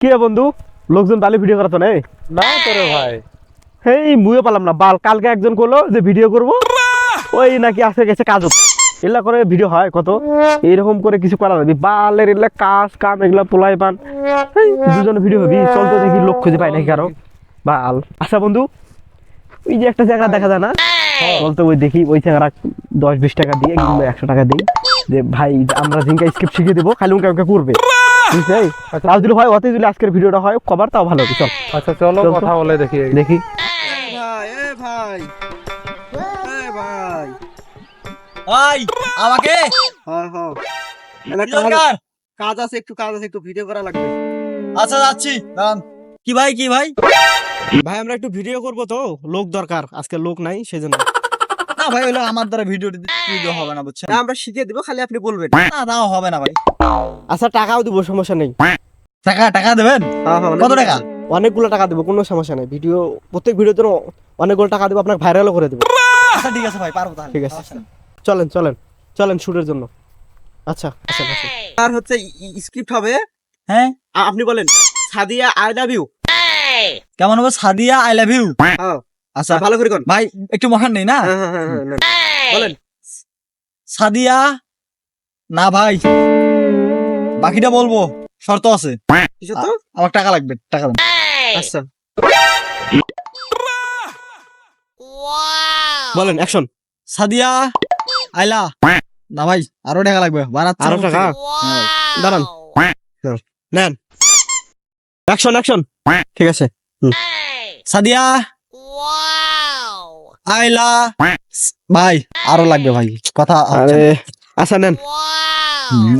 কি রে বন্ধু, লোকজন বালি ভিডিও করা তো নেই না তোরে ভাই। এই মুয়ে পালাম না বাল। কালকে একজন করলো যে ভিডিও করব, ওই নাকি আসে গেছে কাজ এগুলা করে ভিডিও হয় কত, এইরকম করে কিছু করা যাবে বালের এগুলা কাজ কাম এগুলা পোলাই পান দুজনে ভিডিও হবি। চল তো দেখি লোক খুঁজে পাই নাকি কারো বাল। আচ্ছা বন্ধু, ওই যে একটা জায়গা দেখা যায় না, বলতে ওই দেখি ওই জায়গাটা 10-20 টাকা দিয়ে কিংবা 100 টাকা দিই যে ভাই আমরা জিঙ্কা স্ক্রিপ্ট শিখিয়ে দেবো, খালি উনকে উনকে করবে বুঝলি। তাও যদি হয় অতি যদি আজকের ভিডিওটা হয় কভার তাও ভালো হবে। চল আচ্ছা চলো কথা বলে দেখি দেখি। আমাকে কাজ আছে একটু ভিডিও করা লাগবে। আচ্ছা যাচ্ছি দাঁড়ান। কি ভাই ভাই আমরা একটু ভিডিও করবো তো, লোক দরকার, আজকে লোক নাই সেজন্য। না ভাই হলো আমার দ্বারা ভিডিও হবে না বুঝছেন। আমরা শিখিয়ে দিব, খালি আপনি বলবেন। না তাও হবে না ভাই। আচ্ছা টাকাও দিব, সমস্যা নেই। টাকা দেবেন? কত টাকা? অনেকগুলো টাকা দেবো, কোনো সমস্যা নেই। ভিডিও প্রত্যেক ভিডিওর জন্য অনেকগুলো টাকা দেবো, আপনাকে ভাইরালও করে দেবো। আচ্ছা ঠিক আছে ভাই, পারবো তাহলে। ঠিক আছে চলেন চলেন চলেন শুটের জন্য। আচ্ছা আচ্ছা আচ্ছা আর হচ্ছে স্ক্রিপ্ট হবে। হ্যাঁ আপনি বলেন সাদিয়া আই লাভ ইউ। কেমন হবে? Sadia I love you. আচ্ছা ভালো করে কোন ভাই, একটু মহান নেই না? বলেন সাদিয়া না ভাই, বাকিটা বলবো, শর্ত আছে। কিছু তো আমার টাকা লাগবে, টাকা দেন। আচ্ছা বলেন অ্যাকশন। সাদিয়া আইলা না ভাই, আরো টাকা লাগবে। আরো টাকা দাঁড়ান, নেন অ্যাকশন অ্যাকশন। ঠিক আছে। সাদিয়া আইলা ভাই, আরো লাগবে ভাই, কথা হচ্ছে আরে না। আচ্ছা নেন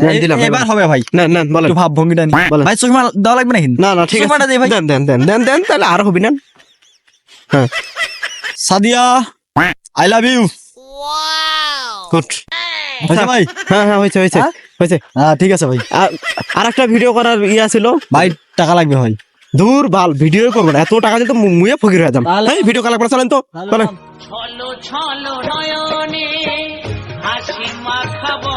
নেন, দিলাম এবার হবে ভাই। নেন নেন বলেন। একটু ভাব ভঙ্গিটা নি বলেন। ভাই, চশমা দেওয়া লাগবে নাকি? না না ঠিক চশমাটা আছে দে ভাই। দেন দেন দেন দেন দেন, তাহলে আরো হবি নেন। হ্যাঁ Sadia I love you. Good. আচ্ছা ভাই, হ্যাঁ হ্যাঁ হয়েছে হয়েছে হ্যাঁ? হয়েছে। হ্যাঁ ঠিক আছে ভাই। আর একটা ভিডিও করার ইয়া ছিল ভাই টাকা লাগবে ভাই। দূর বাল, ভিডিও করবো না, এত টাকা দিয়ে তো মুয়ে ফকির হয়ে যাম। তাহলে- এই ভিডিও কালার করে চলেন তো চলেন। ছলো ছলো নয়নে হাসি মাখাবো